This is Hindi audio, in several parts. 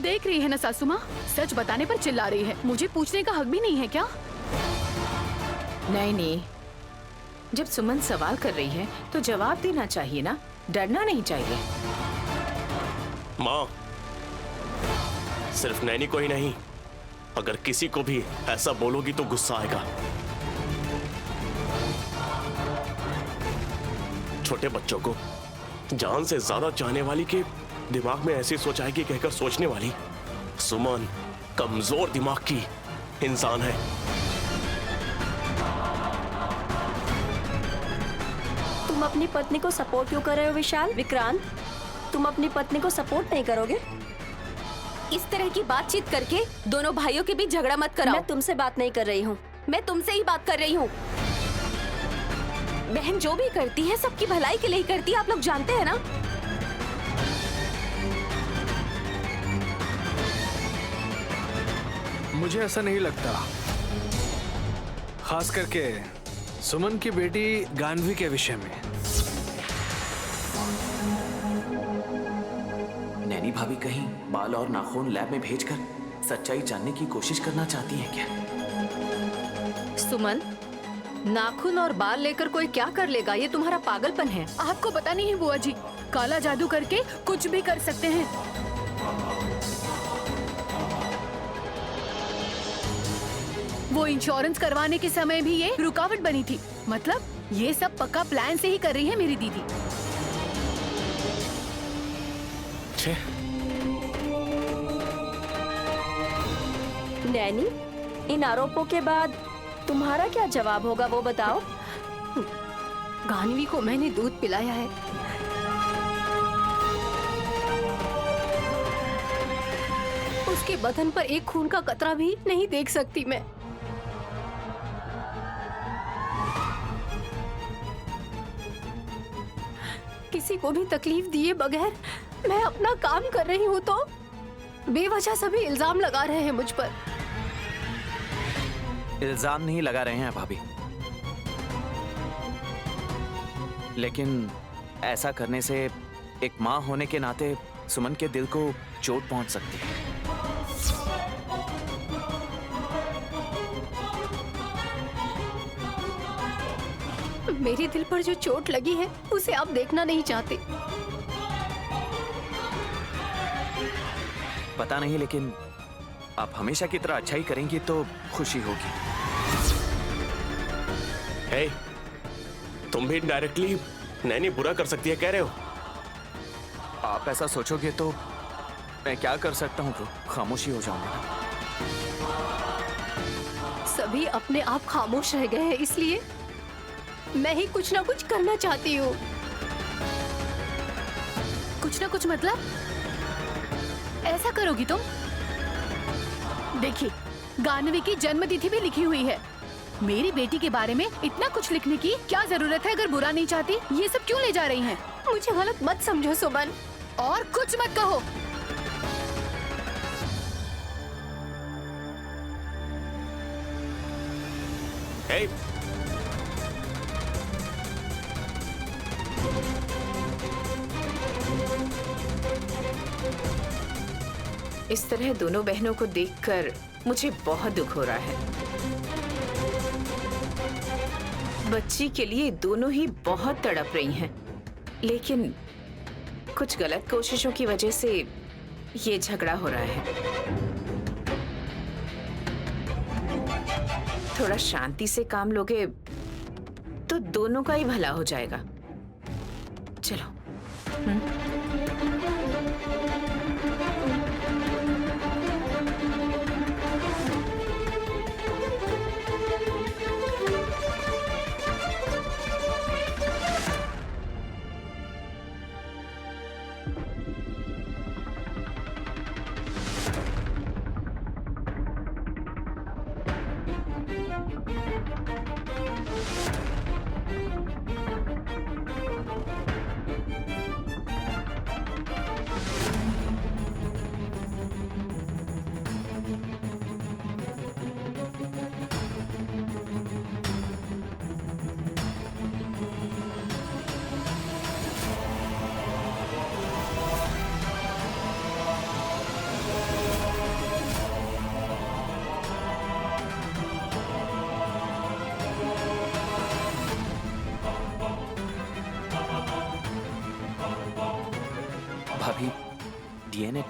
देख रही है ना सासू माँ, सच बताने पर चिल्ला रही है। मुझे पूछने का हक भी नहीं है क्या? नहीं नहीं, जब सुमन सवाल कर रही है तो जवाब देना चाहिए ना, डरना नहीं चाहिए। माँ, सिर्फ नैनी को ही नहीं, अगर किसी को भी ऐसा बोलोगी तो गुस्सा आएगा। छोटे बच्चों को जान से ज्यादा चाहने वाली के दिमाग में ऐसी सोच आएगी कहकर सोचने वाली सुमन कमजोर दिमाग की इंसान है। तुम अपनी पत्नी को सपोर्ट क्यों कर रहे हो विशाल? विक्रांत, तुम अपनी पत्नी को सपोर्ट नहीं करोगे? इस तरह की बातचीत करके दोनों भाइयों के बीच झगड़ा मत कराओ। मैं तुमसे बात नहीं कर रही हूँ। मैं तुमसे ही बात कर रही हूँ। बहन जो भी करती है सबकी भलाई के लिए ही करती है, आप लोग जानते हैं ना। मुझे ऐसा नहीं लगता, खास करके सुमन की बेटी गानवी के विषय में। नैनी भाभी कहीं बाल और नाखून लैब में भेजकर सच्चाई जानने की कोशिश करना चाहती हैं क्या? सुमन, नाखून और बाल लेकर कोई क्या कर लेगा? ये तुम्हारा पागलपन है। आपको पता नहीं है बुआ जी, काला जादू करके कुछ भी कर सकते हैं। वो इंश्योरेंस करवाने के समय भी ये रुकावट बनी थी। मतलब ये सब पक्का प्लान से ही कर रही है मेरी दीदी। नैनी, इन आरोपों के बाद तुम्हारा क्या जवाब होगा वो बताओ। गानवी को मैंने दूध पिलाया है। उसके बदन पर एक खून का कतरा भी नहीं देख सकती मैं। किसी को भी तकलीफ दिए बगैर मैं अपना काम कर रही हूँ तो बेवजह सभी इल्जाम लगा रहे हैं मुझ पर। इल्जाम नहीं लगा रहे हैं भाभी, लेकिन ऐसा करने से एक माँ होने के नाते सुमन के दिल को चोट पहुंच सकती है। मेरे दिल पर जो चोट लगी है उसे आप देखना नहीं चाहते। पता नहीं, लेकिन आप हमेशा की तरह अच्छा ही करेंगी तो खुशी होगी। हे, तुम भी डायरेक्टली नैनी बुरा कर सकती है कह रहे हो? आप ऐसा सोचोगे तो मैं क्या कर सकता हूँ, खामोशी हो जाऊंगा। सभी अपने आप खामोश रह गए हैं, इसलिए मैं ही कुछ ना कुछ करना चाहती हूँ। कुछ ना कुछ मतलब? ऐसा करोगी तुम? देखिए, गानवी की जन्मतिथि भी लिखी हुई है। मेरी बेटी के बारे में इतना कुछ लिखने की क्या जरूरत है? अगर बुरा नहीं चाहती ये सब क्यों ले जा रही हैं? मुझे गलत मत समझो सुमन। और कुछ मत कहो। हे, इस तरह दोनों बहनों को देखकर मुझे बहुत दुख हो रहा है। बच्ची के लिए दोनों ही बहुत तड़प रही हैं, लेकिन कुछ गलत कोशिशों की वजह से ये झगड़ा हो रहा है। थोड़ा शांति से काम लोगे तो दोनों का ही भला हो जाएगा। चलो।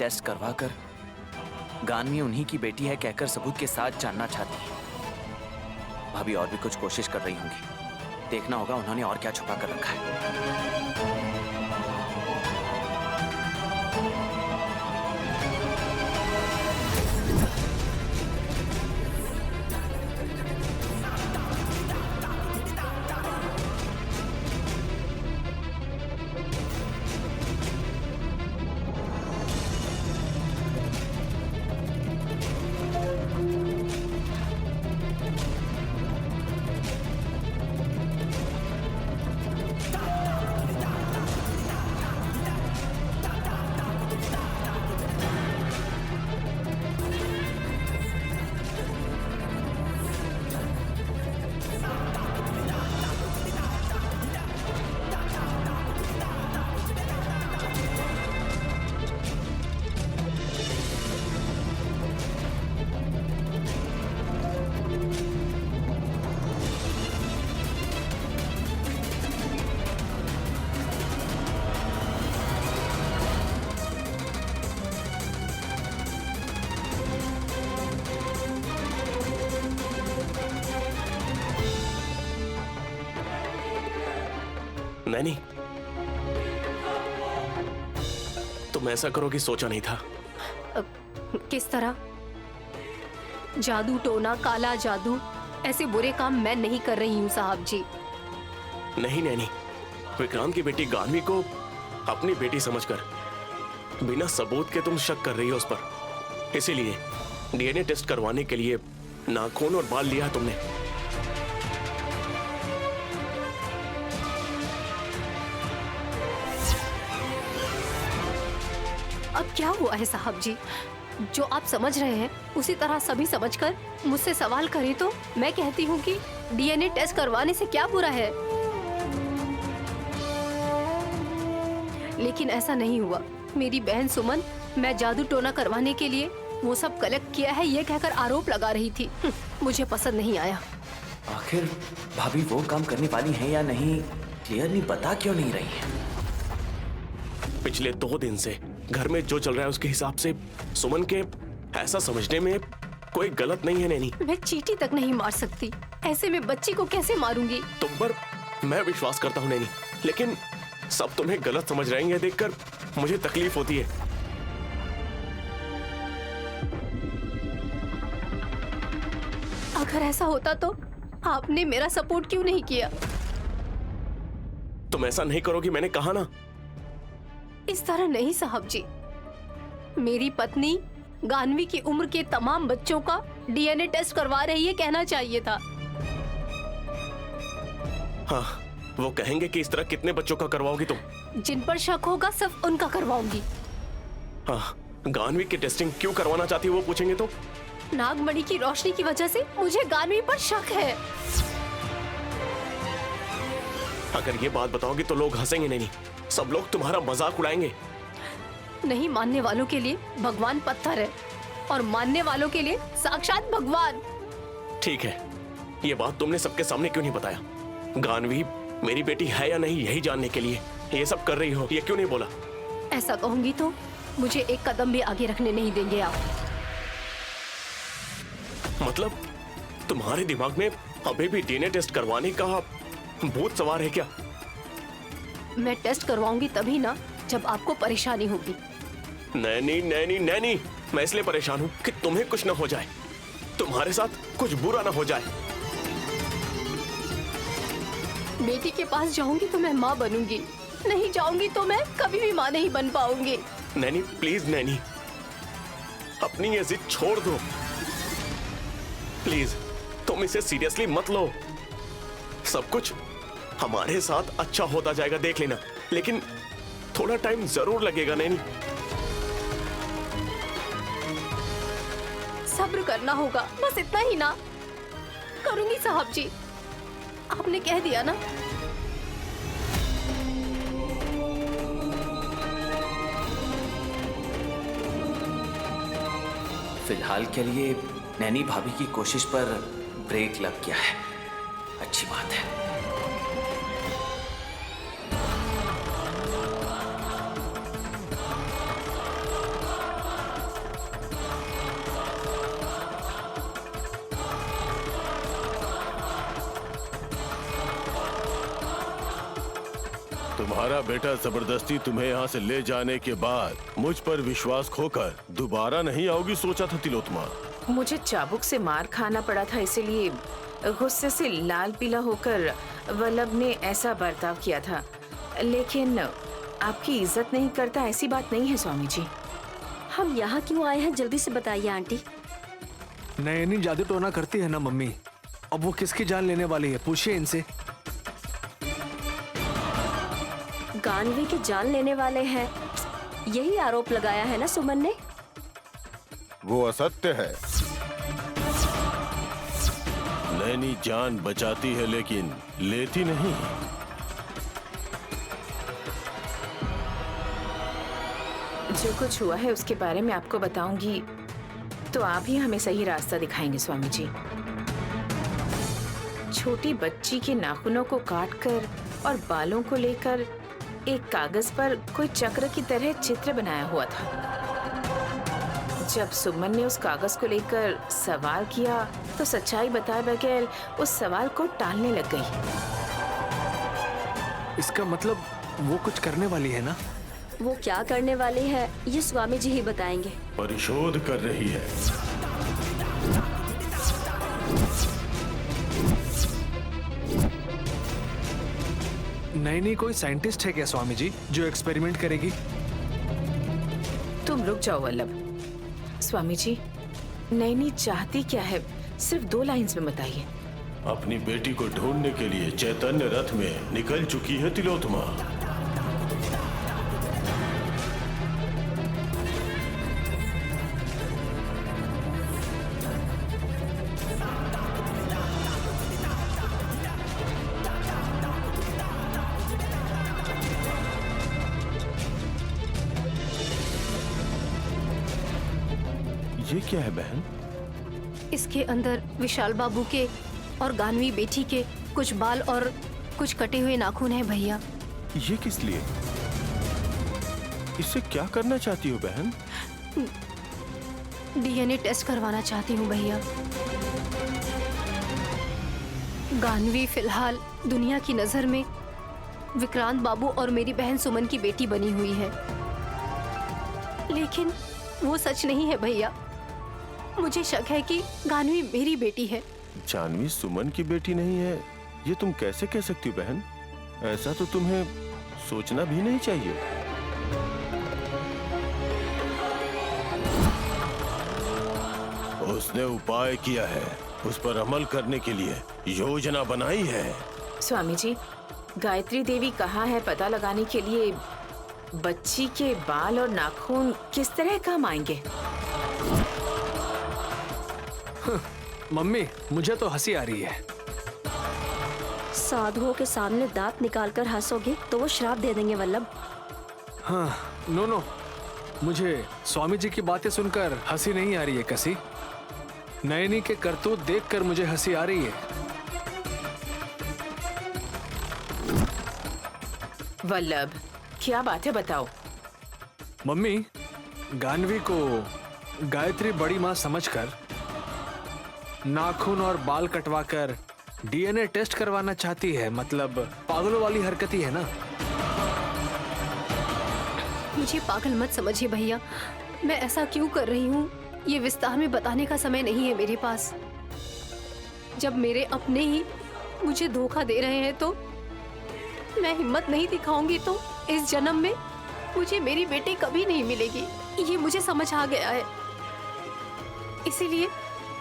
टेस्ट करवा कर गानवी उन्हीं की बेटी है कहकर सबूत के साथ जानना चाहती है। भाभी और भी कुछ कोशिश कर रही होंगी, देखना होगा उन्होंने और क्या छुपा कर रखा है। नैनी, तुम ऐसा करोगी सोचा नहीं था। किस तरह? जादू टोना, काला जादू, ऐसे बुरे काम मैं नहीं कर रही हूँ साहब जी। नहीं नैनी, विक्रांत की बेटी गानवी को अपनी बेटी समझकर बिना सबूत के तुम शक कर रही हो उस पर। इसीलिए डीएनए टेस्ट करवाने के लिए नाखून और बाल लिया है तुमने। अब क्या हुआ है साहब जी? जो आप समझ रहे हैं उसी तरह सभी समझकर मुझसे सवाल करें तो मैं कहती हूँ कि डीएनए टेस्ट करवाने से क्या बुरा है। लेकिन ऐसा नहीं हुआ। मेरी बहन सुमन मैं जादू टोना करवाने के लिए वो सब कलेक्ट किया है ये कहकर आरोप लगा रही थी। मुझे पसंद नहीं आया। आखिर भाभी वो काम करने वाली हैं या नहीं, क्लियरली बता क्यों नहीं रही है? पिछले 2 दिन से घर में जो चल रहा है उसके हिसाब से सुमन के ऐसा समझने में कोई गलत नहीं है नैनी। मैं चींटी तक नहीं मार सकती, ऐसे में बच्ची को कैसे मारूंगी? तुम पर मैं विश्वास करता हूँ नैनी, लेकिन सब तुम्हें गलत समझ रहे हैं ये देखकर मुझे तकलीफ होती है। अगर ऐसा होता तो आपने मेरा सपोर्ट क्यों नहीं किया? तुम ऐसा नहीं करोगी, मैंने कहा ना। इस तरह नहीं साहब जी। मेरी पत्नी गानवी की उम्र के तमाम बच्चों का डीएनए टेस्ट करवा रही है कहना चाहिए था। हाँ, वो कहेंगे कि इस तरह कितने बच्चों का करवाओगी तुम? जिन पर शक होगा सिर्फ उनका करवाऊंगी। हाँ, गानवी की टेस्टिंग क्यों करवाना चाहती है वो पूछेंगे तो? नागमणि की रोशनी की वजह से मुझे गानवी पर शक है। अगर ये बात बताओगी तो लोग हंसेंगे नहीं, सब लोग तुम्हारा मजाक उड़ाएंगे। नहीं मानने वालों के लिए भगवान पत्थर है और मानने वालों के लिए साक्षात भगवान। ठीक है, ये बात तुमने सबके सामने क्यों नहीं बताया? गानवी मेरी बेटी है या नहीं यही जानने के लिए ये सब कर रही हो, ये क्यों नहीं बोला? ऐसा कहूंगी तो मुझे एक कदम भी आगे रखने नहीं देंगे आप। मतलब तुम्हारे दिमाग में अभी भी डीएनए टेस्ट करवाने का भूत सवार है क्या? मैं टेस्ट करवाऊंगी तभी ना जब आपको परेशानी होगी। नैनी नैनी नैनी, मैं इसलिए परेशान हूँ कि तुम्हें कुछ न हो जाए, तुम्हारे साथ कुछ बुरा न हो जाए। बेटी के पास जाऊंगी तो मैं माँ बनूंगी, नहीं जाऊंगी तो मैं कभी भी माँ नहीं बन पाऊंगी। नैनी प्लीज नैनी, अपनी ये जिद छोड़ दो प्लीज। तुम इसे सीरियसली मत लो, सब कुछ हमारे साथ अच्छा होता जाएगा, देख लेना। लेकिन थोड़ा टाइम जरूर लगेगा नैनी। सब्र करना होगा, बस इतना ही ना। करूंगी साहब जी, आपने कह दिया ना। फिलहाल के लिए नैनी भाभी की कोशिश पर ब्रेक लग गया है, अच्छी बात है। तुम्हारा बेटा जबरदस्ती तुम्हें यहाँ से ले जाने के बाद मुझ पर विश्वास खोकर दोबारा नहीं आओगी सोचा था तिलोत्तमा। मुझे चाबुक से मार खाना पड़ा था, इसीलिए गुस्से से लाल पीला होकर वल्लभ ने ऐसा बर्ताव किया था। लेकिन आपकी इज्जत नहीं करता ऐसी बात नहीं है स्वामी जी। हम यहाँ क्यों आए हैं जल्दी से बताइए आंटी। नयनी जादू टोना करती है ना मम्मी, अब वो किसकी जान लेने वाली है, पूछिए इनसे। गानवी की जान लेने वाले हैं, यही आरोप लगाया है ना सुमन ने। वो असत्य है। नैनी जान बचाती है लेकिन लेती नहीं। जो कुछ हुआ है उसके बारे में आपको बताऊंगी तो आप ही हमें सही रास्ता दिखाएंगे स्वामी जी। छोटी बच्ची के नाखूनों को काटकर और बालों को लेकर एक कागज पर कोई चक्र की तरह चित्र बनाया हुआ था। जब सुमन ने उस कागज को लेकर सवाल किया तो सच्चाई बताए बगैर उस सवाल को टालने लग गई। इसका मतलब वो कुछ करने वाली है ना? वो क्या करने वाली है ये स्वामी जी ही बताएंगे। परिशोध कर रही है। नैनी कोई साइंटिस्ट है क्या स्वामी जी जो एक्सपेरिमेंट करेगी? तुम रुक जाओ वल्लभ। स्वामी जी, नैनी चाहती क्या है सिर्फ 2 लाइन्स में बताइए। अपनी बेटी को ढूंढने के लिए चैतन्य रथ में निकल चुकी है तिलोत्तमा। ये क्या है बहन? इसके अंदर विशाल बाबू के और गानवी बेटी के कुछ बाल और कुछ कटे हुए नाखून हैं भैया। ये किस लिए? इससे क्या करना चाहती हो बहन? डीएनए टेस्ट करवाना चाहती हूँ भैया। गानवी फिलहाल दुनिया की नजर में विक्रांत बाबू और मेरी बहन सुमन की बेटी बनी हुई है, लेकिन वो सच नहीं है भैया। मुझे शक है कि गानवी मेरी बेटी है। जानवी सुमन की बेटी नहीं है, ये तुम कैसे कह सकती हो बहन? ऐसा तो तुम्हें सोचना भी नहीं चाहिए। उसने उपाय किया है, उस पर अमल करने के लिए योजना बनाई है। स्वामी जी, गायत्री देवी कहाँ है पता लगाने के लिए बच्ची के बाल और नाखून किस तरह काम आएंगे? मम्मी, मुझे तो हंसी आ रही है। साधुओं के सामने दांत निकालकर हंसोगे तो वो श्राप दे देंगे वल्लभ। हाँ, नो, मुझे स्वामी जी की बातें सुनकर हंसी नहीं आ रही है कसी। नयनी के करतूत देखकर मुझे हंसी आ रही है। वल्लभ, क्या बात है बताओ। मम्मी, गानवी को गायत्री बड़ी माँ समझकर नाखून और बाल कटवाकर डीएनए टेस्ट करवाना चाहती है। मतलब पागलों वाली हरकत ही है ना? मुझे पागल मत समझिए भैया। मैं ऐसा क्यों कर रही हूँ ये विस्तार में बताने का समय नहीं है मेरे पास। जब मेरे अपने ही मुझे धोखा दे रहे हैं तो मैं हिम्मत नहीं दिखाऊंगी तो इस जन्म में मुझे मेरी बेटी कभी नहीं मिलेगी। ये मुझे समझ आ गया है। इसीलिए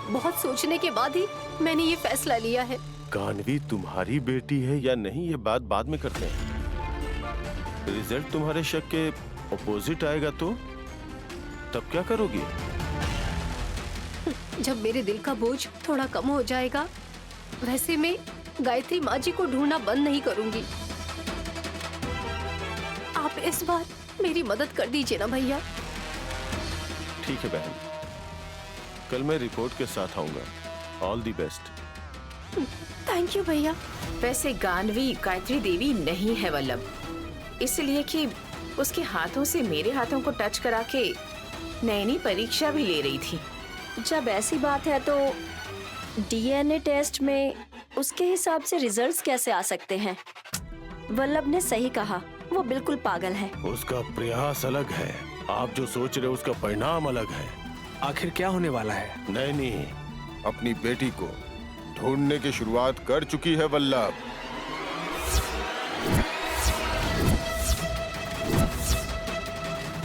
बहुत सोचने के बाद ही मैंने ये फैसला लिया है। गानवी तुम्हारी बेटी है या नहीं ये बात बाद में करते हैं। रिजल्ट तुम्हारे शक के ऑपोजिट आएगा तो तब क्या करोगी? जब मेरे दिल का बोझ थोड़ा कम हो जाएगा, वैसे मैं गायत्री माँ जी को ढूंढना बंद नहीं करूंगी। आप इस बार मेरी मदद कर दीजिए ना भैया। ठीक है बहन, कल मैं रिपोर्ट के साथ आऊंगा। All the best. Thank you भैया। वैसे गानवी गायत्री देवी नहीं है वल्लभ, इसलिए कि उसके हाथों से मेरे हाथों को टच करा के नैनी परीक्षा भी ले रही थी। जब ऐसी बात है तो डीएनए टेस्ट में उसके हिसाब से रिजल्ट्स कैसे आ सकते हैं? वल्लभ ने सही कहा, वो बिल्कुल पागल है। उसका प्रयास अलग है, आप जो सोच रहे हो उसका परिणाम अलग है। आखिर क्या होने वाला है? नैनी अपनी बेटी को ढूंढने की शुरुआत कर चुकी है वल्लभ।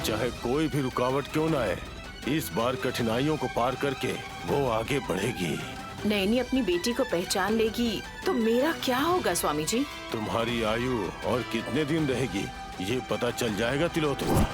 चाहे कोई भी रुकावट क्यों ना आए, इस बार कठिनाइयों को पार करके वो आगे बढ़ेगी। नैनी अपनी बेटी को पहचान लेगी तो मेरा क्या होगा स्वामी जी? तुम्हारी आयु और कितने दिन रहेगी ये पता चल जाएगा Tilottama.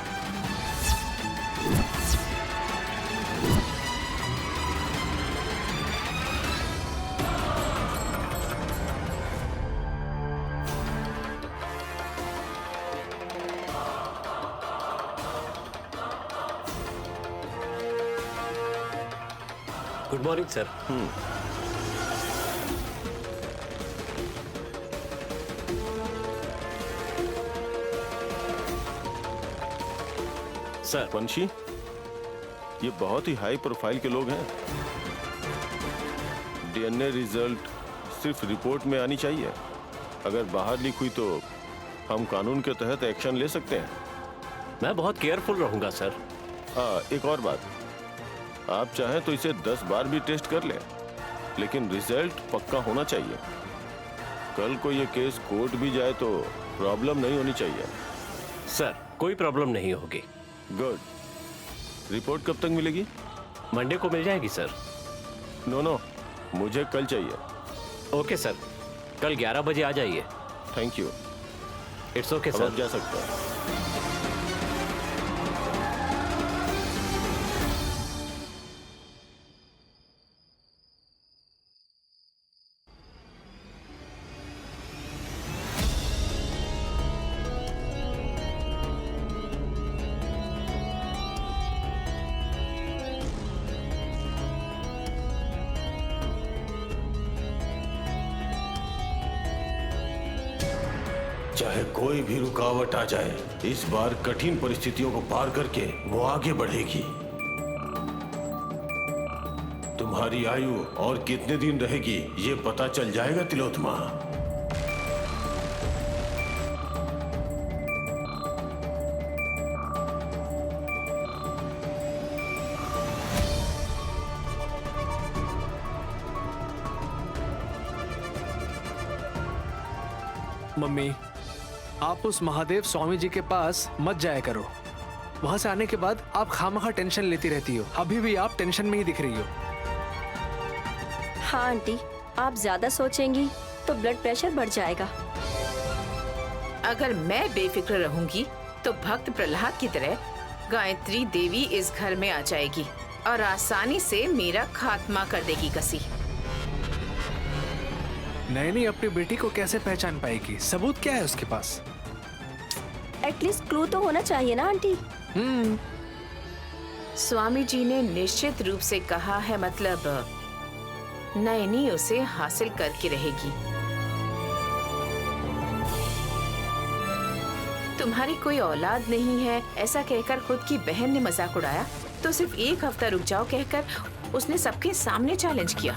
Good morning sir. Sir Vanshi, ये बहुत ही हाई प्रोफाइल के लोग हैं। डीएनए रिजल्ट सिर्फ रिपोर्ट में आनी चाहिए। अगर बाहर लीक हुई तो हम कानून के तहत एक्शन ले सकते हैं। मैं बहुत केयरफुल रहूंगा सर। हाँ, एक और बात, आप चाहें तो इसे 10 बार भी टेस्ट कर लें, लेकिन रिजल्ट पक्का होना चाहिए। कल को ये केस कोर्ट भी जाए तो प्रॉब्लम नहीं होनी चाहिए। सर कोई प्रॉब्लम नहीं होगी। गुड। रिपोर्ट कब तक मिलेगी? मंडे को मिल जाएगी सर। नो, मुझे कल चाहिए। ओके सर, कल 11 बजे आ जाइए। Thank you. इट्स ओके अब सर। आप जा सकते हैं। चाहे कोई भी रुकावट आ जाए, इस बार कठिन परिस्थितियों को पार करके वो आगे बढ़ेगी। तुम्हारी आयु और कितने दिन रहेगी ये पता चल जाएगा तिलोत्तमा। मम्मी, आप उस महादेव स्वामी जी के पास मत जाया करो। वहां से आने के बाद आप खामखा टेंशन लेती रहती हो। अभी भी आप टेंशन में ही दिख रही हो। हाँ आंटी, आप ज्यादा सोचेंगी तो ब्लड प्रेशर बढ़ जाएगा। अगर मैं बेफिक्र रहूंगी तो भक्त प्रहलाद की तरह गायत्री देवी इस घर में आ जाएगी और आसानी से मेरा खात्मा कर देगी कसी। नैनी अपनी बेटी को कैसे पहचान पाएगी? सबूत क्या है उसके पास? एटलीस्ट क्लू तो होना चाहिए ना आंटी। स्वामी जी ने निश्चित रूप से कहा है, मतलब नैनी उसे हासिल करके रहेगी। तुम्हारी कोई औलाद नहीं है ऐसा कहकर खुद की बहन ने मजाक उड़ाया तो सिर्फ 1 हफ्ता रुक जाओ कहकर उसने सबके सामने चैलेंज किया।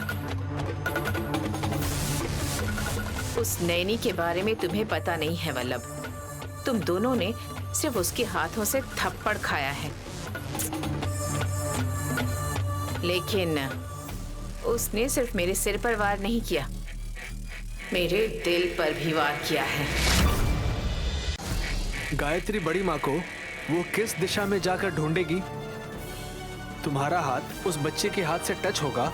उस नैनी के बारे में तुम्हें पता नहीं है वल्लभ। तुम दोनों ने सिर्फ उसके हाथों से थप्पड़ खाया है, लेकिन उसने सिर्फ मेरे सिर पर वार नहीं किया, मेरे दिल पर भी वार किया है। गायत्री बड़ी माँ को वो किस दिशा में जाकर ढूंढेगी? तुम्हारा हाथ उस बच्चे के हाथ से टच होगा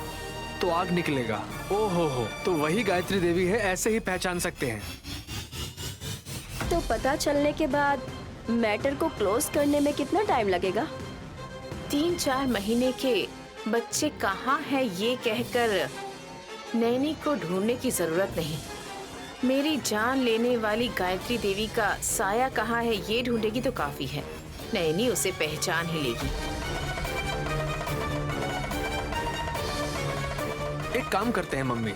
तो आग निकलेगा। ओ हो, तो वही गायत्री देवी है, ऐसे ही पहचान सकते हैं। तो पता चलने के बाद मैटर को क्लोज करने में कितना टाइम लगेगा? 3-4 महीने के बच्चे कहाँ है ये कहकर नैनी को ढूंढने की जरूरत नहीं। मेरी जान लेने वाली गायत्री देवी का साया कहाँ है ये ढूंढेगी तो काफी है। नैनी उसे पहचान ही लेगी। एक काम करते हैं मम्मी,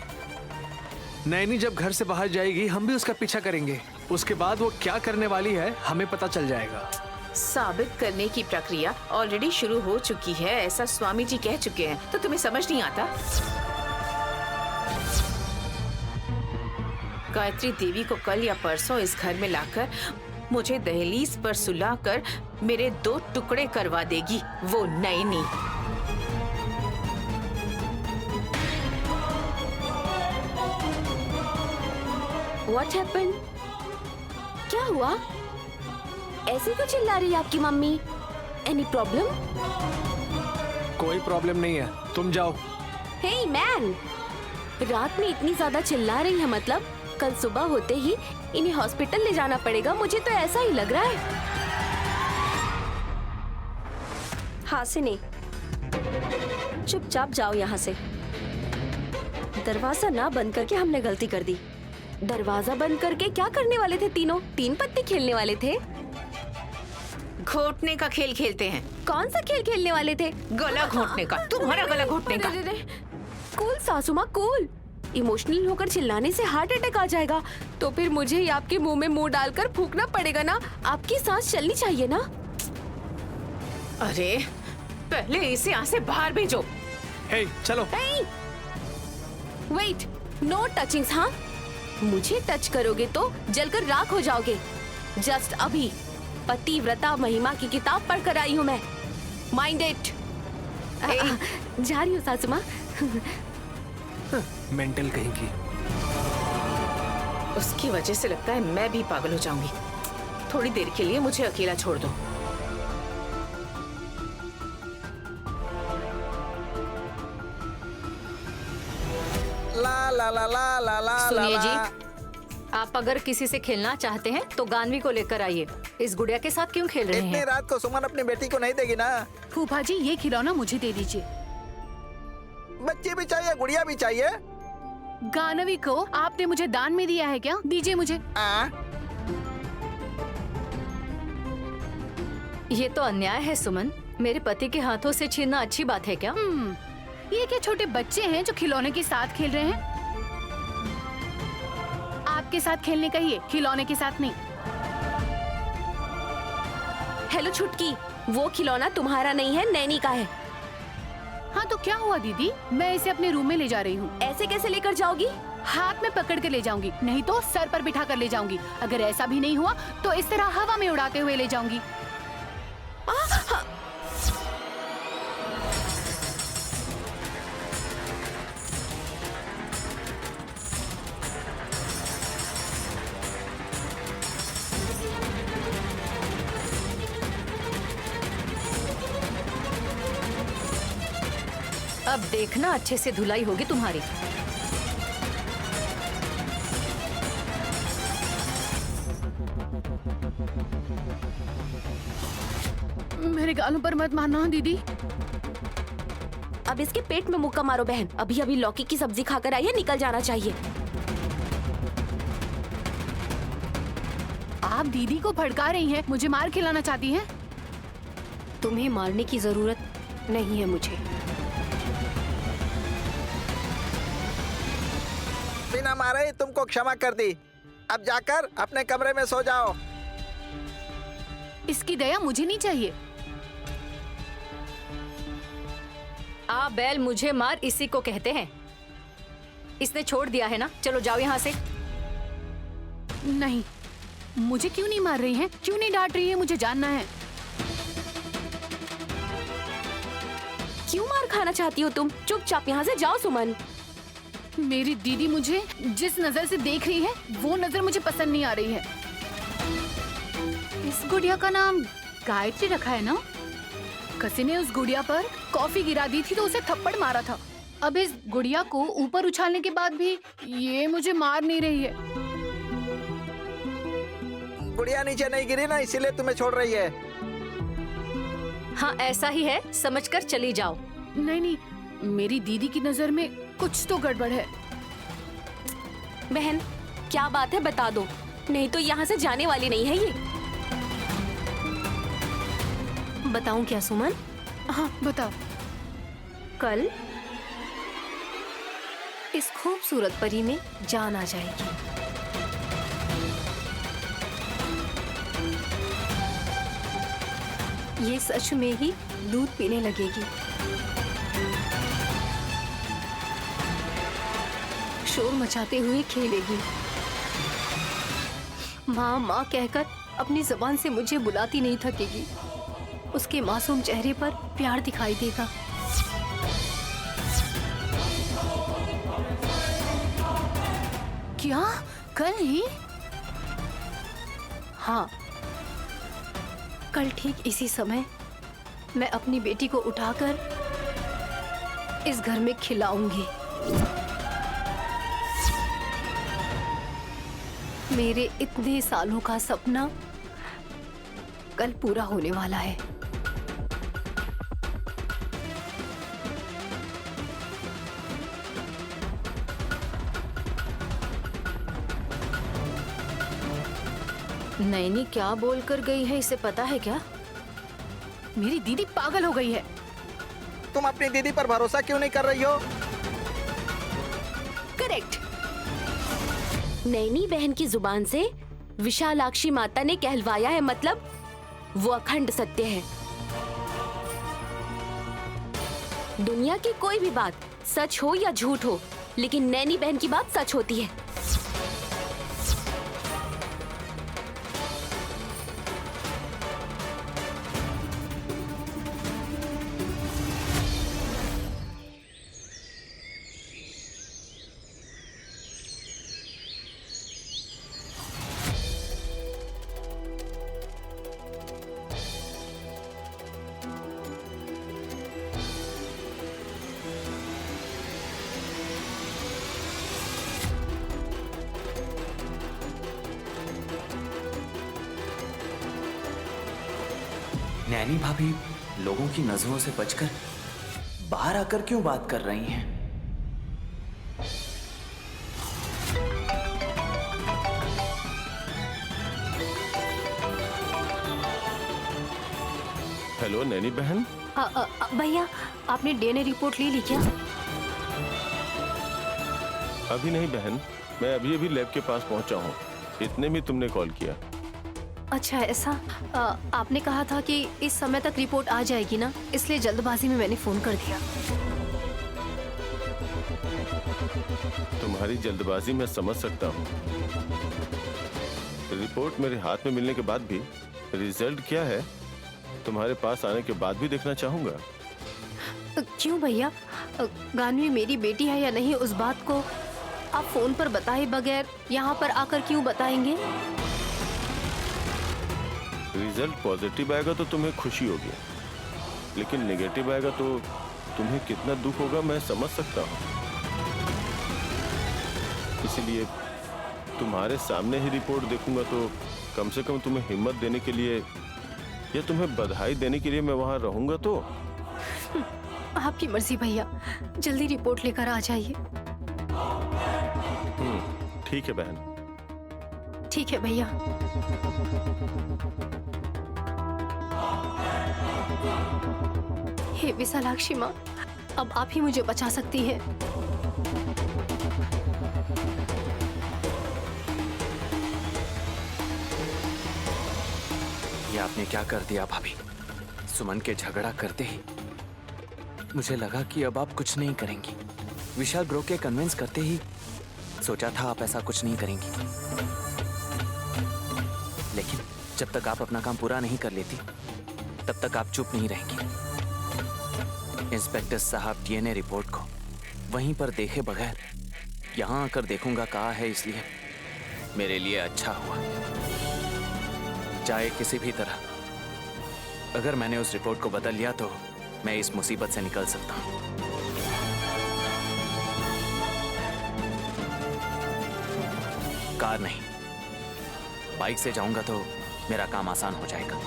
नैनी जब घर से बाहर जाएगी हम भी उसका पीछा करेंगे। उसके बाद वो क्या करने वाली है हमें पता चल जाएगा। साबित करने की प्रक्रिया ऑलरेडी शुरू हो चुकी है ऐसा स्वामी जी कह चुके हैं, तो तुम्हें समझ नहीं आता? गायत्री देवी को कल या परसों इस घर में लाकर मुझे दहलीज पर सुलाकर मेरे 2 टुकड़े करवा देगी वो नैनी। What happened? क्या हुआ? ऐसे क्यों चिल्ला रही है आपकी मम्मी? Any problem? कोई प्रॉब्लम नहीं है, तुम जाओ। Hey man! रात में इतनी ज्यादा चिल्ला रही है, मतलब कल सुबह होते ही इन्हें हॉस्पिटल ले जाना पड़ेगा, मुझे तो ऐसा ही लग रहा है। हासिनी, चुपचाप जाओ यहाँ से। दरवाजा ना बंद करके हमने गलती कर दी। दरवाजा बंद करके क्या करने वाले थे तीनों? 3 पत्ते खेलने वाले थे। घोटने का खेल खेलते हैं। कौन सा खेल खेलने वाले थे? गला घोटने का, तुम्हारा गला घोटने का। कूल सासू माँ, कूल। इमोशनल होकर चिल्लाने से हार्ट अटैक आ जाएगा, तो फिर मुझे ही आपके मुंह में मुंह डालकर फूंकना पड़ेगा ना। आपकी सांस चलनी चाहिए ना। अरे पहले इसे यहाँ से बाहर भेजो। हे, चलो। Wait, no touchings. हाँ, मुझे टच करोगे तो जलकर राख हो जाओगे। जस्ट अभी पतिव्रता महिमा की किताब पढ़ कर आई हूँ मैं। Mind it. जा रही हूँ सासू माँ। मेंटल कहीं की। उसकी वजह से लगता है मैं भी पागल हो जाऊंगी। थोड़ी देर के लिए मुझे अकेला छोड़ दो। ला ला ला ला ला ला। सुनिए जी, आप अगर किसी से खेलना चाहते हैं तो गानवी को लेकर आइए। इस गुड़िया के साथ क्यों खेल रहे इतनी हैं? रात को सुमन अपनी बेटी को नहीं देगी ना। फूफा जी, ये खिलौना मुझे दे दीजिए। बच्ची भी चाहिए, गुड़िया भी चाहिए। गानवी को आपने मुझे दान में दिया है क्या? दीजिए मुझे। ये तो अन्याय है सुमन। मेरे पति के हाथों से छीनना अच्छी बात है क्या? ये क्या छोटे बच्चे हैं जो खिलौने के साथ खेल रहे हैं? आपके साथ खेलने का ही है, खिलौने के साथ नहीं। हेलो छुटकी, वो खिलौना तुम्हारा नहीं है, नैनी का है। हाँ तो क्या हुआ दीदी, मैं इसे अपने रूम में ले जा रही हूँ। ऐसे कैसे लेकर जाओगी? हाथ में पकड़ कर ले जाऊंगी, नहीं तो सर पर बिठा कर ले जाऊंगी। अगर ऐसा भी नहीं हुआ तो इस तरह हवा में उड़ाते हुए ले जाऊंगी। अब देखना अच्छे से धुलाई होगी तुम्हारी। मेरे गालों पर मत मारना दीदी। अब इसके पेट में मुक्का मारो बहन। अभी अभी लौकी की सब्जी खाकर आई है, निकल जाना चाहिए। आप दीदी को भड़का रही हैं, मुझे मार खिलाना चाहती हैं। तुम्हें मारने की जरूरत नहीं है मुझे। बिना मारे ही तुमको क्षमा कर दी। अब जाकर अपने कमरे में सो जाओ। इसकी दया मुझे नहीं चाहिए। आ बैल मुझे मार, इसी को कहते हैं। इसने छोड़ दिया है ना, चलो जाओ यहाँ से। नहीं, मुझे क्यों नहीं मार रही हैं? क्यों नहीं डांट रही है? मुझे जानना है। क्यों मार खाना चाहती हो तुम? चुपचाप यहाँ से जाओ सुमन। मेरी दीदी मुझे जिस नजर से देख रही है वो नजर मुझे पसंद नहीं आ रही है। इस गुड़िया का नाम गायत्री रखा है ना? कसी ने उस गुड़िया पर कॉफी गिरा दी थी तो उसे थप्पड़ मारा था। अब इस गुड़िया को ऊपर उछालने के बाद भी ये मुझे मार नहीं रही है। गुड़िया नीचे नहीं गिरी ना, इसीलिए तुम्हें छोड़ रही है। हाँ ऐसा ही है, समझकर चली जाओ। नहीं नहीं, मेरी दीदी की नजर में कुछ तो गड़बड़ है। बहन क्या बात है बता दो, नहीं तो यहाँ से जाने वाली नहीं है ये। बताऊं क्या सुमन? हाँ बताओ। कल इस खूबसूरत परी में जान आ जाएगी। ये सच में ही दूध पीने लगेगी। शोर मचाते हुए खेलेगी। माँ माँ कहकर अपनी जबान से मुझे बुलाती नहीं थकेगी। उसके मासूम चेहरे पर प्यार दिखाई देगा। क्या कल ही? हाँ, कल ठीक इसी समय मैं अपनी बेटी को उठाकर इस घर में खिलाऊंगी। मेरे इतने सालों का सपना कल पूरा होने वाला है। नैनी क्या बोलकर गई है, इसे पता है क्या? मेरी दीदी पागल हो गई है। तुम अपनी दीदी पर भरोसा क्यों नहीं कर रही हो? करेक्ट। नैनी बहन की जुबान से विशालाक्षी माता ने कहलवाया है, मतलब वो अखंड सत्य है। दुनिया की कोई भी बात सच हो या झूठ हो, लेकिन नैनी बहन की बात सच होती है। नैनी भाभी लोगों की नजरों से बचकर बाहर आकर क्यों बात कर रही हैं? हेलो नैनी बहन। भैया, आपने डीएनए रिपोर्ट ले ली क्या? अभी नहीं बहन, मैं अभी अभी लैब के पास पहुंचा हूँ। इतने में तुमने कॉल किया। अच्छा ऐसा, आपने कहा था कि इस समय तक रिपोर्ट आ जाएगी ना, इसलिए जल्दबाजी में मैंने फोन कर दिया। तुम्हारी जल्दबाजी मैं समझ सकता हूँ। रिपोर्ट मेरे हाथ में मिलने के बाद भी रिजल्ट क्या है तुम्हारे पास आने के बाद भी देखना चाहूंगा। क्यों भैया, गानवी मेरी बेटी है या नहीं उस बात को आप फोन पर बताए बगैर यहाँ पर आकर क्यों बताएंगे? रिजल्ट पॉजिटिव आएगा तो तुम्हें खुशी होगी, लेकिन नेगेटिव आएगा तो तुम्हें कितना दुख होगा मैं समझ सकता हूँ। इसीलिए तुम्हारे सामने ही रिपोर्ट देखूंगा तो कम से कम तुम्हें हिम्मत देने के लिए या तुम्हें बधाई देने के लिए मैं वहां रहूंगा। तो आपकी मर्जी भैया, जल्दी रिपोर्ट लेकर आ जाइए। ठीक है बहन। ठीक है भैया। हे विशालाक्षी माँ, अब आप ही मुझे बचा सकती हैं। ये आपने क्या कर दिया भाभी? सुमन के झगड़ा करते ही मुझे लगा कि अब आप कुछ नहीं करेंगी। विशाल ब्रो के कन्विंस करते ही सोचा था आप ऐसा कुछ नहीं करेंगी, लेकिन जब तक आप अपना काम पूरा नहीं कर लेती तब तक आप चुप नहीं रहेंगी। इंस्पेक्टर साहब डीएनए रिपोर्ट को वहीं पर देखे बगैर यहाँ आकर देखूंगा कहा है, इसलिए मेरे लिए अच्छा हुआ। चाहे किसी भी तरह अगर मैंने उस रिपोर्ट को बदल लिया तो मैं इस मुसीबत से निकल सकता हूँ। कार नहीं, बाइक से जाऊंगा तो मेरा काम आसान हो जाएगा।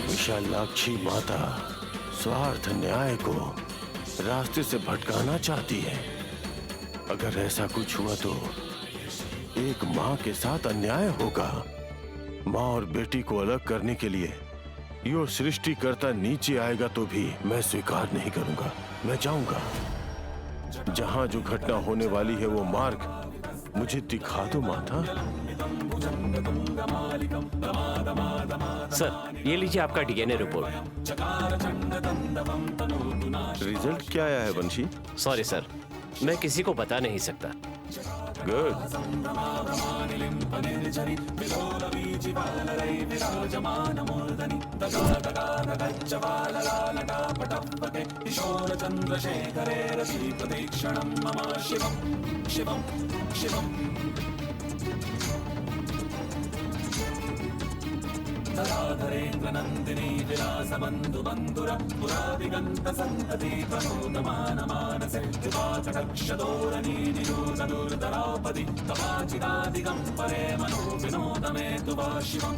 विशालाक्षी माता स्वार्थ न्याय को रास्ते से भटकाना चाहती है। अगर ऐसा कुछ हुआ तो एक माँ के साथ अन्याय होगा। माँ और बेटी को अलग करने के लिए यो सृष्टिकर्ता नीचे आएगा तो भी मैं स्वीकार नहीं करूंगा। मैं जाऊंगा। जहां जो घटना होने वाली है वो मार्ग मुझे दिखा दो माता। सर, ये लीजिए आपका डीएनए रिपोर्ट। रिजल्ट क्या आया है वंशी? सॉरी सर, मैं किसी को बता नहीं सकता। गुड।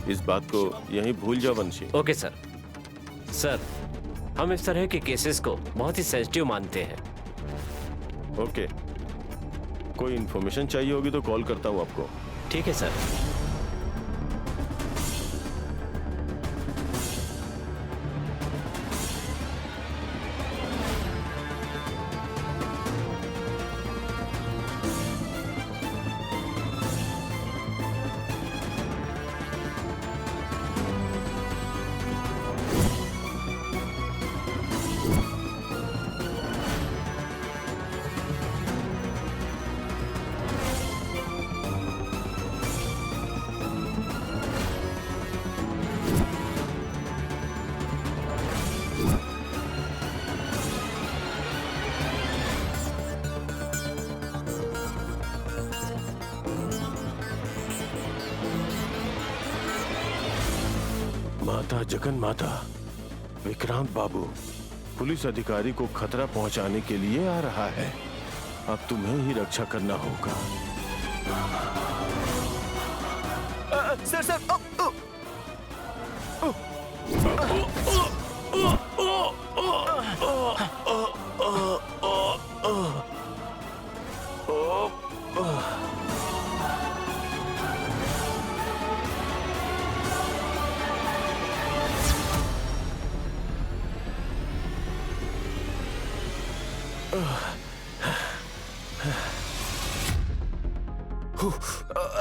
इस बात को यहीं भूल जा वंशी। Okay sir. सर, हम इस तरह के केसेस को बहुत ही सेंसिटिव मानते हैं। ओके, कोई इन्फॉर्मेशन चाहिए होगी तो कॉल करता हूँ आपको। ठीक है सर। माता जगन माता, विक्रांत बाबू पुलिस अधिकारी को खतरा पहुंचाने के लिए आ रहा है। अब तुम्हें ही रक्षा करना होगा। सर सर,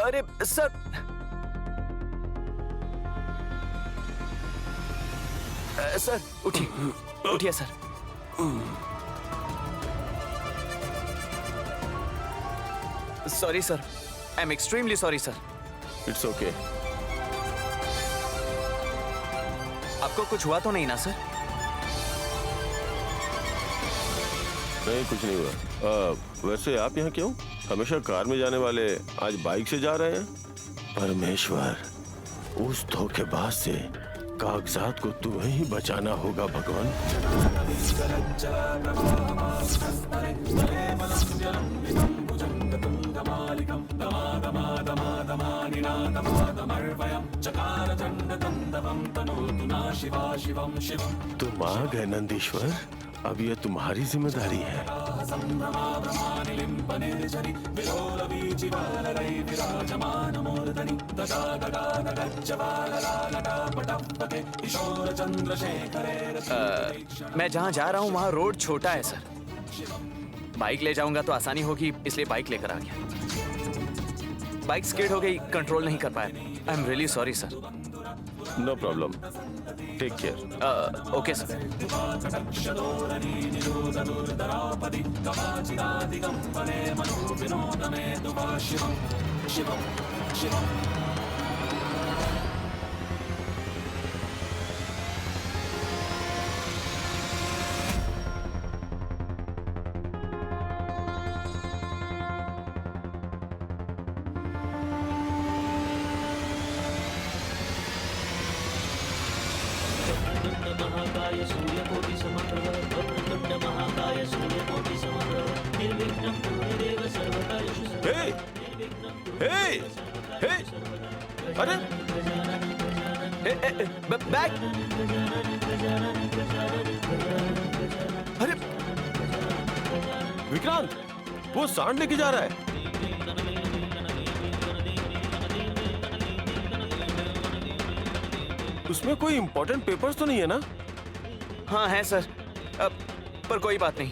अरे सर, सर उठिए, उठिए sir. Sorry sir, I am extremely sorry sir. It's okay. आपको कुछ हुआ तो नहीं ना सर? नहीं, कुछ नहीं हुआ। वैसे आप यहाँ क्यों? हमेशा कार में जाने वाले आज बाइक से जा रहे हैं? परमेश्वर, उस धोखेबाज से कागजात को तुम्हें ही बचाना होगा भगवान। तुम आ गए नंदीश्वर, अब यह तुम्हारी जिम्मेदारी है। मैं जहाँ जा रहा हूँ वहाँ रोड छोटा है सर। बाइक ले जाऊंगा तो आसानी होगी, इसलिए बाइक लेकर आ गया। बाइक स्किड हो गई, कंट्रोल नहीं कर पाया। I am really sorry sir. No problem, take care. Okay sir. Hey, hey, hey, अरे बैग, अरे विक्रांत, वो सांड लेके जा रहा है। उसमें कोई इम्पोर्टेंट पेपर्स तो नहीं है ना? हाँ है सर, पर कोई बात नहीं।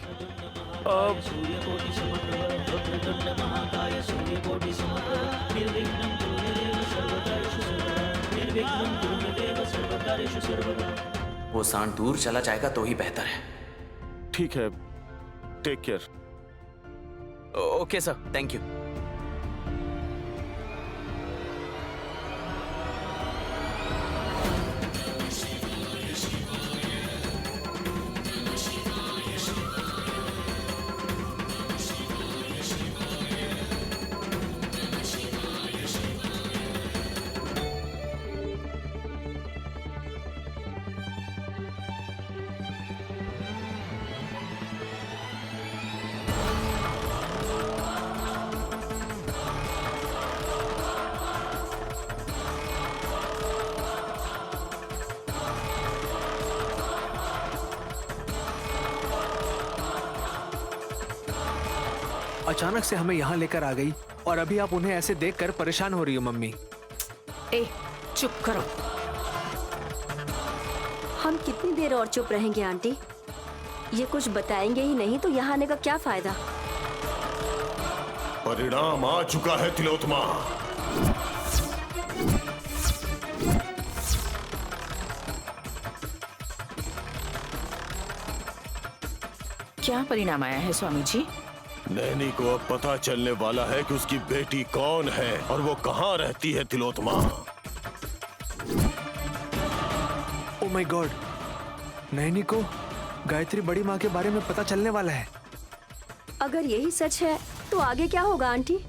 वो सांड दूर चला जाएगा तो ही बेहतर है। ठीक है, take care. Okay sir, thank you. अचानक से हमें यहाँ लेकर आ गई और अभी आप उन्हें ऐसे देखकर परेशान हो रही हो मम्मी। ए, चुप करो। हम कितनी देर और चुप रहेंगे आंटी? ये कुछ बताएंगे ही नहीं तो यहाँ आने का क्या फायदा? परिणाम आ चुका है तिलोत्मा। क्या परिणाम आया है स्वामी जी? नैनी को अब पता चलने वाला है कि उसकी बेटी कौन है और वो कहाँ रहती है Tilottama. Oh my God, Naini को गायत्री बड़ी माँ के बारे में पता चलने वाला है। अगर यही सच है तो आगे क्या होगा आंटी?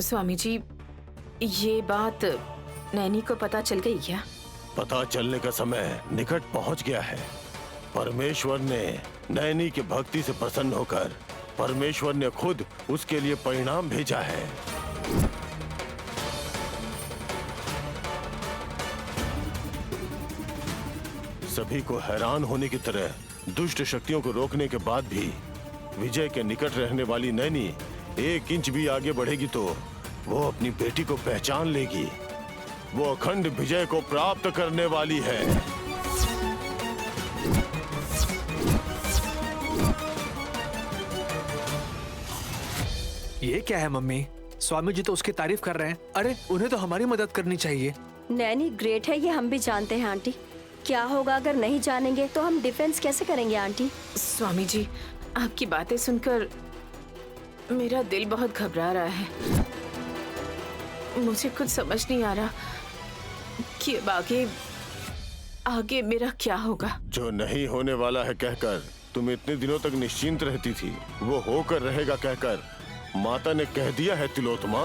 स्वामी जी, ये बात नैनी को पता चल गई क्या? पता चलने का समय निकट पहुंच गया है। परमेश्वर ने नैनी की भक्ति से प्रसन्न होकर परमेश्वर ने खुद उसके लिए परिणाम भेजा है। सभी को हैरान होने की तरह दुष्ट शक्तियों को रोकने के बाद भी विजय के निकट रहने वाली नैनी 1 इंच भी आगे बढ़ेगी तो वो अपनी बेटी को पहचान लेगी। वो अखंड विजय को प्राप्त करने वाली है। ये क्या है मम्मी? स्वामी जी तो उसकी तारीफ कर रहे हैं। अरे उन्हें तो हमारी मदद करनी चाहिए। नैनी ग्रेट है, ये हम भी जानते हैं आंटी। क्या होगा अगर नहीं जानेंगे तो हम डिफेंस कैसे करेंगे आंटी? स्वामी जी, आपकी बातें सुनकर मेरा दिल बहुत घबरा रहा है। मुझे कुछ समझ नहीं आ रहा कि अब आगे मेरा क्या होगा। जो नहीं होने वाला है कहकर तुम इतने दिनों तक निश्चिंत रहती थी, वो होकर रहेगा कहकर माता ने कह दिया है तिलोत्मा।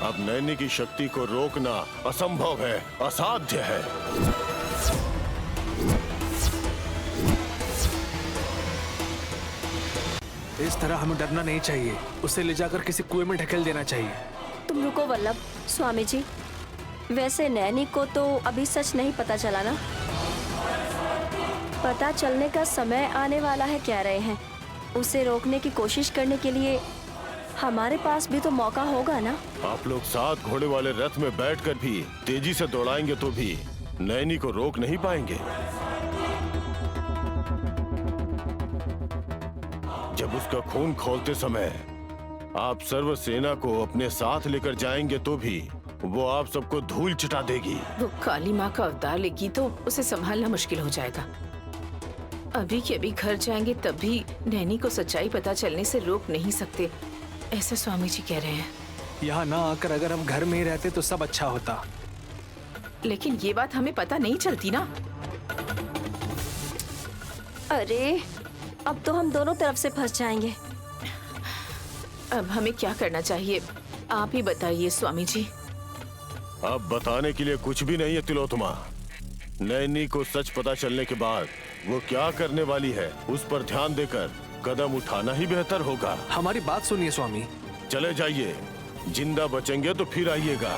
अब नैनी की शक्ति को रोकना असंभव है, असाध्य है। इस तरह हमें डरना नहीं चाहिए। उसे ले जाकर किसी कुएं में ढकेल देना चाहिए। तुम रुको वल्लभ। स्वामी जी, वैसे नैनी को तो अभी सच नहीं पता चला ना? पता चलने का समय आने वाला है कह रहे हैं। उसे रोकने की कोशिश करने के लिए हमारे पास भी तो मौका होगा ना? आप लोग 7 घोड़े वाले रथ में बैठकर भी तेजी से दौड़ाएंगे तो भी नैनी को रोक नहीं पाएंगे। जब उसका खून खौलते समय आप सर्व सेना को अपने साथ लेकर जाएंगे तो भी वो आप सबको धूल चिटा देगी। वो काली माँ का अवतार लेगी तो उसे संभालना मुश्किल हो जाएगा। अभी के अभी घर जाएंगे तब भी नैनी को सच्चाई पता चलने से रोक नहीं सकते, ऐसा स्वामी जी कह रहे हैं। यहाँ ना आकर अगर हम घर में ही रहते तो सब अच्छा होता। लेकिन ये बात हमें पता नहीं चलती ना। अरे अब तो हम दोनों तरफ से फंस जाएंगे। अब हमें क्या करना चाहिए, आप ही बताइए स्वामी जी। अब बताने के लिए कुछ भी नहीं है तिलोत्मा। नैनी को सच पता चलने के बाद वो क्या करने वाली है उस पर ध्यान देकर कदम उठाना ही बेहतर होगा। हमारी बात सुनिए स्वामी। चले जाइए, जिंदा बचेंगे तो फिर आइएगा।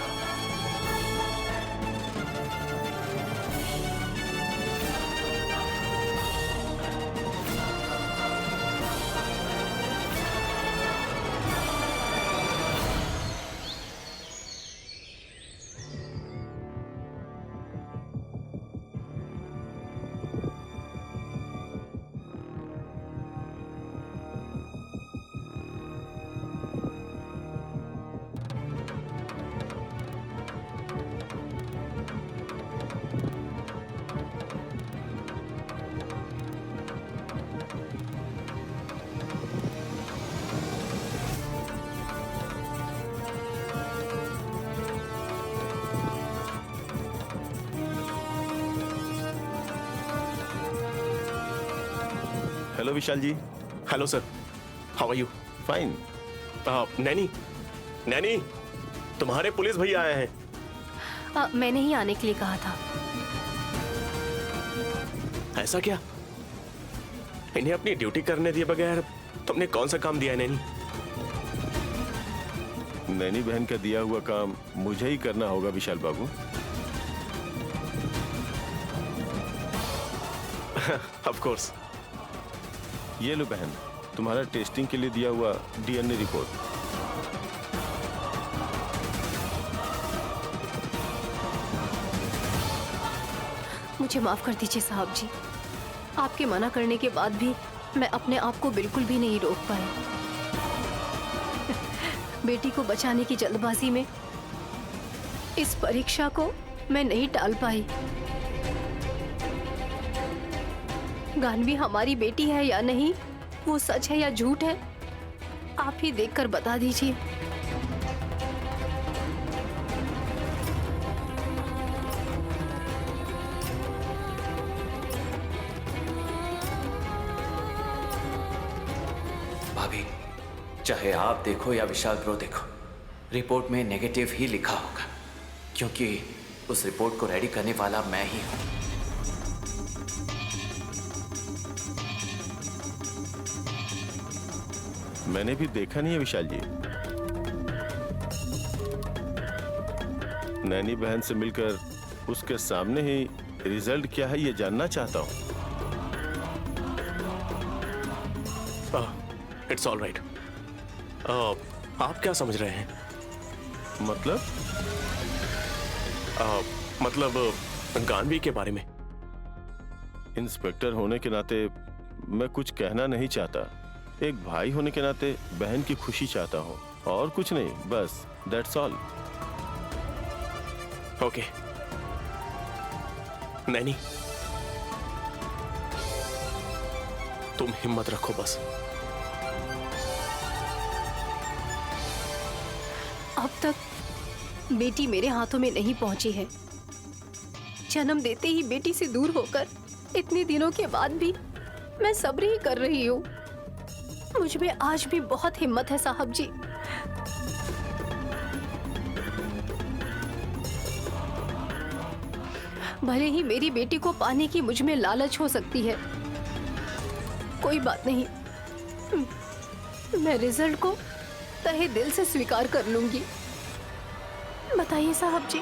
Hello Vishal ji. Hello sir, how are you? Fine. Naini, Naini, तुम्हारे पुलिस भैया आए हैं। मैंने ही आने के लिए कहा था। ऐसा क्या? इन्हें अपनी ड्यूटी करने दिए बगैर तुमने कौन सा काम दिया है नैनी? नैनी बहन का दिया हुआ काम मुझे ही करना होगा विशाल बाबू। Of course. ये लो बहन, तुम्हारा टेस्टिंग के लिए दिया हुआ डीएनए रिपोर्ट। मुझे माफ कर दीजिए साहब जी, आपके मना करने के बाद भी मैं अपने आप को बिल्कुल भी नहीं रोक पाई। बेटी को बचाने की जल्दबाजी में इस परीक्षा को मैं नहीं टाल पाई। गानवी हमारी बेटी है या नहीं, वो सच है या झूठ है, आप ही देखकर बता दीजिए। भाभी, चाहे आप देखो या विशाल ब्रो देखो, रिपोर्ट में नेगेटिव ही लिखा होगा, क्योंकि उस रिपोर्ट को रेडी करने वाला मैं ही हूं। मैंने भी देखा नहीं है विशाल जी। नैनी बहन से मिलकर उसके सामने ही रिजल्ट क्या है ये जानना चाहता हूँ। It's all right. आप क्या समझ रहे हैं? मतलब गानवी के बारे में। इंस्पेक्टर होने के नाते मैं कुछ कहना नहीं चाहता। एक भाई होने के नाते बहन की खुशी चाहता हूँ, और कुछ नहीं, बस दैट्स ऑल। ओके नैनी, तुम हिम्मत रखो बस। अब तक बेटी मेरे हाथों में नहीं पहुंची है। जन्म देते ही बेटी से दूर होकर इतने दिनों के बाद भी मैं सब्र ही कर रही हूँ। मुझ में आज भी बहुत हिम्मत है साहब जी। भले ही मेरी बेटी को पाने की मुझ में लालच हो सकती है, कोई बात नहीं, मैं रिजल्ट को तहे दिल से स्वीकार कर लूंगी। बताइए साहब जी।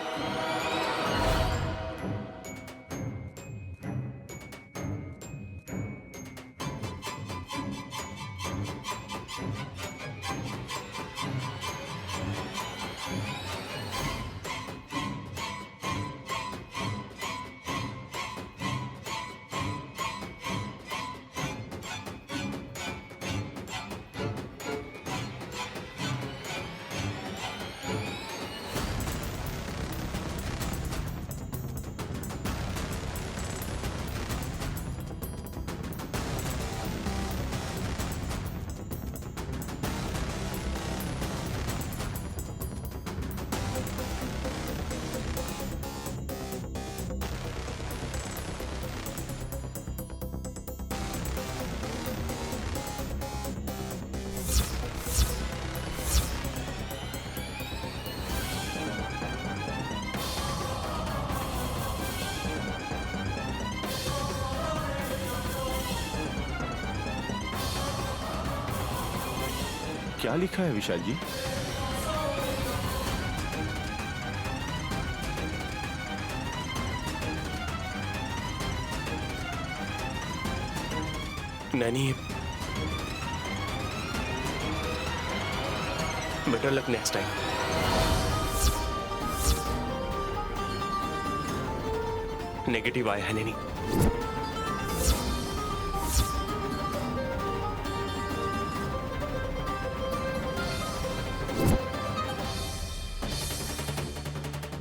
क्या लिखा है Vishal ji? Naini, better luck next time. Negative आया है नैनी।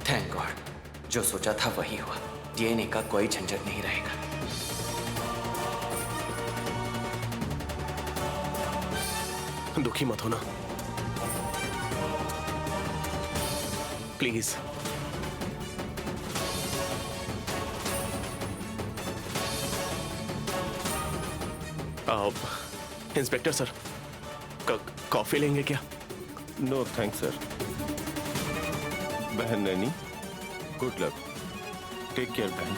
थैंक गॉड, जो सोचा था वही हुआ। डीएनए का कोई झंझट नहीं रहेगा। दुखी मत होना प्लीज। इंस्पेक्टर सर, कॉफी लेंगे क्या? No thanks sir. बहन Naini, good luck, take care बहन।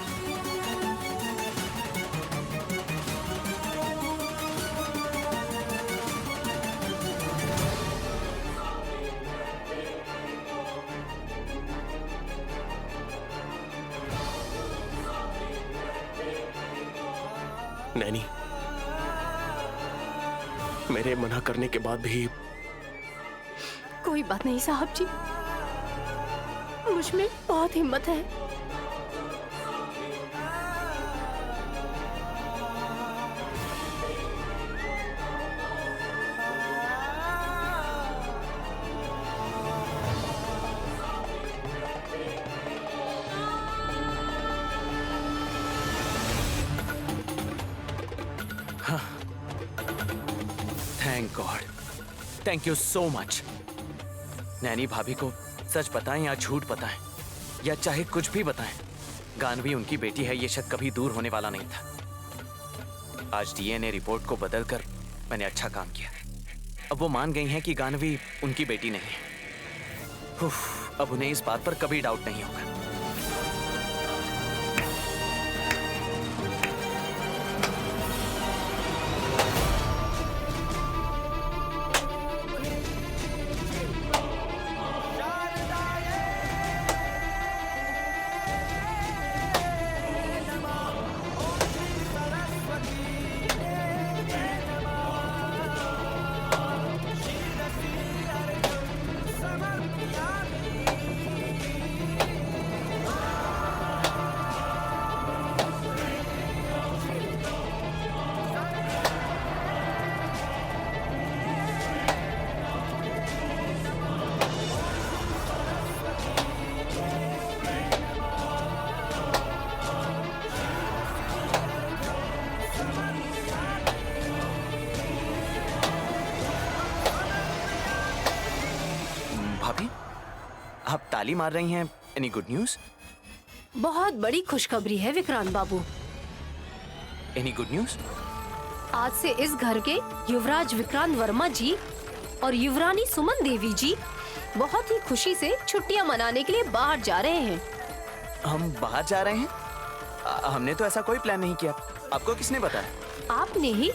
नैनी, मेरे मना करने के बाद भी कोई बात नहीं साहब जी, मुझ में बहुत हिम्मत है। Thank God, thank you so much. Naini भाभी को सच बताएं या झूठ बताएं या चाहे कुछ भी बताएं, गानवी उनकी बेटी है, ये शक कभी दूर होने वाला नहीं था। आज डीएनए रिपोर्ट को बदलकर मैंने अच्छा काम किया। अब वो मान गई हैं कि गानवी उनकी बेटी नहीं है। उफ, अब उन्हें इस बात पर कभी डाउट नहीं होगा। भाभी, आप ताली मार रही हैं, एनी गुड न्यूज? बहुत बड़ी खुशखबरी है Vikrant babu. Any good news? आज से इस घर के युवराज विक्रांत वर्मा जी और युवरानी सुमन देवी जी बहुत ही खुशी से छुट्टियां मनाने के लिए बाहर जा रहे हैं। हम बाहर जा रहे हैं? हमने तो ऐसा कोई प्लान नहीं किया। आपको किसने बताया? आपने ही।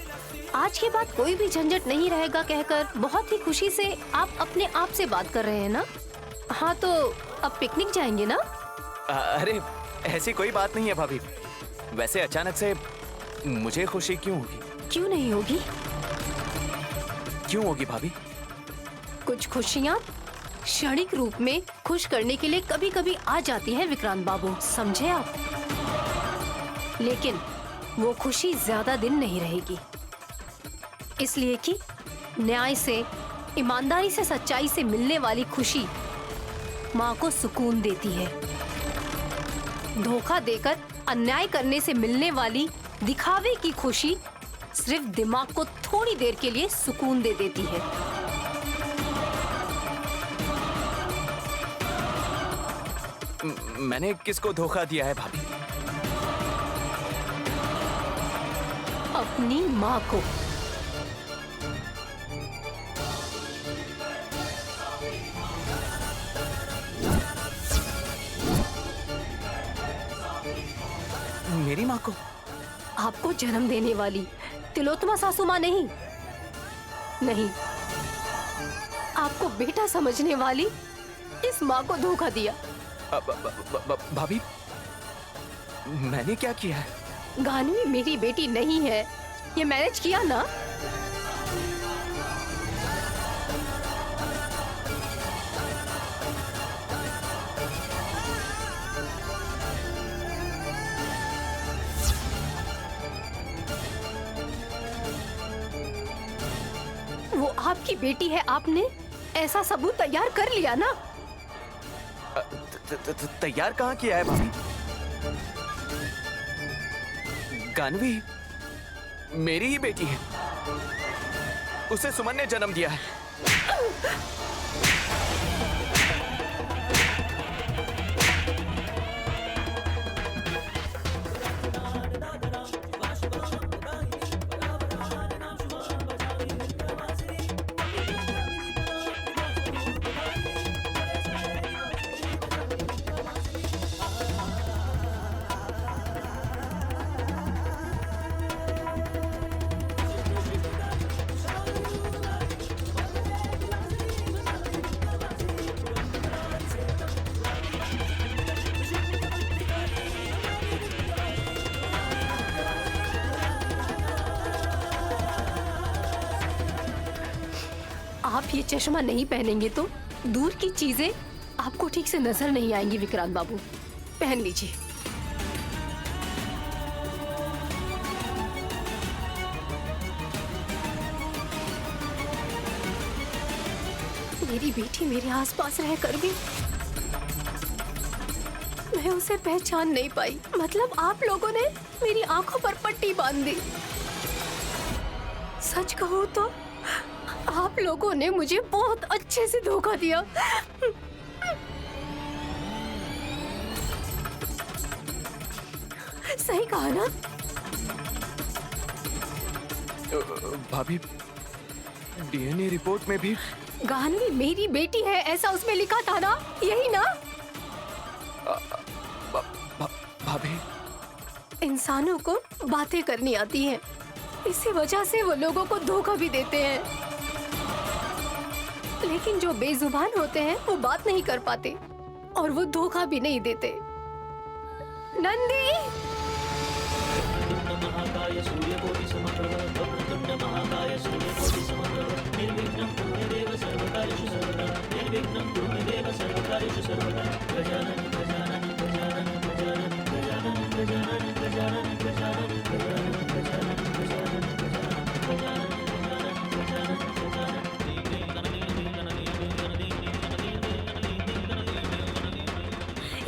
आज के बाद कोई भी झंझट नहीं रहेगा कहकर बहुत ही खुशी से आप अपने आप से बात कर रहे हैं ना? हाँ, तो अब पिकनिक जाएंगे ना? अरे ऐसी कोई बात नहीं है भाभी। वैसे अचानक से मुझे खुशी क्यों होगी? क्यों नहीं होगी? क्यों होगी भाभी? कुछ खुशियाँ क्षणिक रूप में खुश करने के लिए कभी कभी आ जाती है विक्रांत बाबू, समझे आप? लेकिन वो खुशी ज्यादा दिन नहीं रहेगी, इसलिए कि न्याय से, ईमानदारी से, सच्चाई से मिलने वाली खुशी माँ को सुकून देती है। धोखा देकर अन्याय करने से मिलने वाली दिखावे की खुशी सिर्फ दिमाग को थोड़ी देर के लिए सुकून दे देती है। मैंने किसको धोखा दिया है भाभी? अपनी माँ को। मेरी माँ को? आपको जन्म देने वाली तिलोत्तमा सासू माँ नहीं, नहीं, आपको बेटा समझने वाली इस माँ को धोखा दिया। भाभी, मैंने क्या किया है? गानवी मेरी बेटी नहीं है, ये मैनेज किया ना? वो आपकी बेटी है, आपने ऐसा सबूत तैयार कर लिया ना? तैयार कहाँ किया है भाभी? गानवी मेरी ही बेटी है, उसे सुमन ने जन्म दिया है। आप ये चश्मा नहीं पहनेंगे तो दूर की चीजें आपको ठीक से नजर नहीं आएंगी विक्रांत बाबू। पहन लीजिए। मेरी बेटी मेरे आसपास रहकर भी मैं उसे पहचान नहीं पाई। मतलब आप लोगों ने मेरी आंखों पर पट्टी बांध दी। सच कहूं तो आप लोगों ने मुझे बहुत अच्छे से धोखा दिया। सही कहा ना? भाभी, डीएनए रिपोर्ट में भी गानवी मेरी बेटी है ऐसा उसमें लिखा था ना, यही ना? भाभी, इंसानों को बातें करनी आती हैं, इसी वजह से वो लोगों को धोखा भी देते हैं। लेकिन जो बेजुबान होते हैं वो बात नहीं कर पाते और वो धोखा भी नहीं देते। नंदी,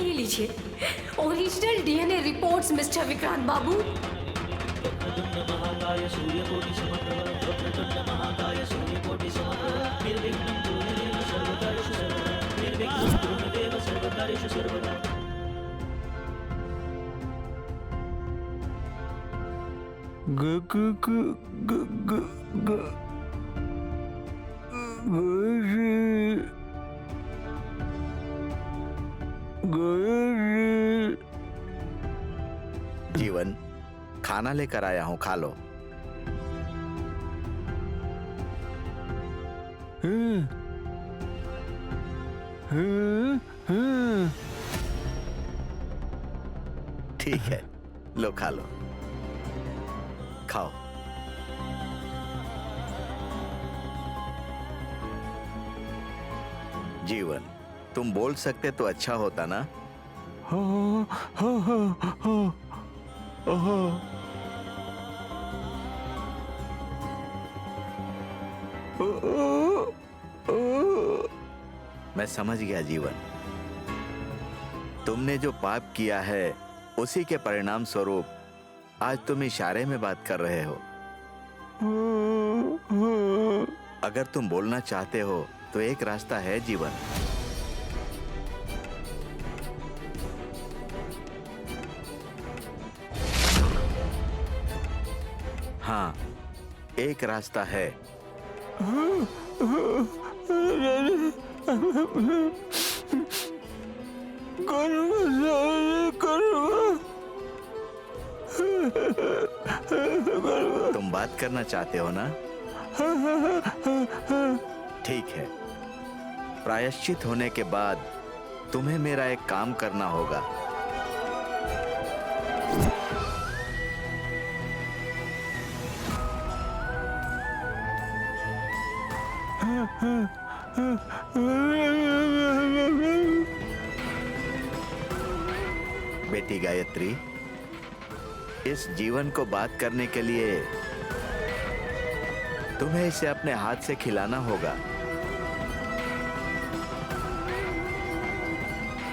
ये लीजिए original DNA reports mister Vikrant babu. Jeevan, खाना लेकर आया हूँ, खा लो। ठीक है, लो खा लो, खाओ। जीवन, तुम बोल सकते तो अच्छा होता ना। मैं समझ गया जीवन, तुमने जो पाप किया है उसी के परिणाम स्वरूप आज तुम इशारे में बात कर रहे हो। अगर तुम बोलना चाहते हो तो एक रास्ता है जीवन। हाँ, एक रास्ता है। तुम बात करना चाहते हो ना? ठीक है, प्रायश्चित होने के बाद तुम्हें मेरा एक काम करना होगा। बेटी गायत्री, इस जीवन को बात करने के लिए तुम्हें इसे अपने हाथ से खिलाना होगा।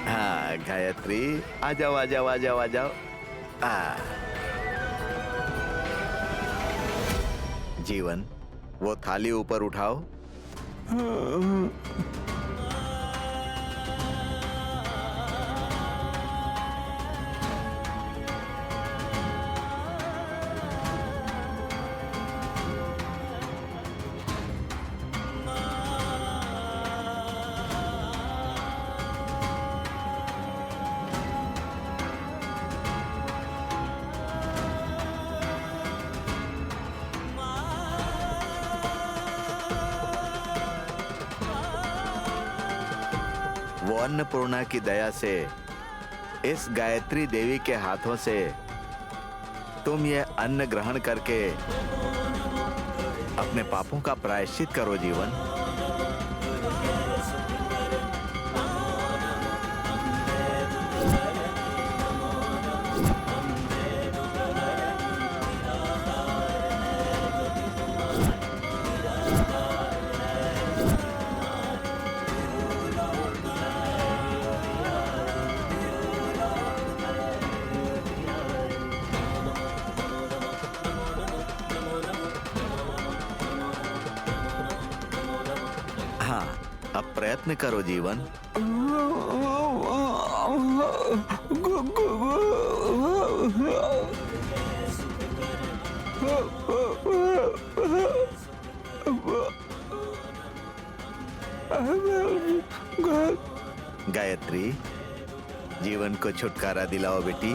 हाँ गायत्री, आ जाओ आ जाओ आ जाओ आ जाओ। जीवन, वो थाली ऊपर उठाओ। वो अन्नपूर्णा की दया से इस गायत्री देवी के हाथों से तुम ये अन्न ग्रहण करके अपने पापों का प्रायश्चित करो जीवन। प्रयत्न करो जीवन। गायत्री, जीवन को छुटकारा दिलाओ बेटी।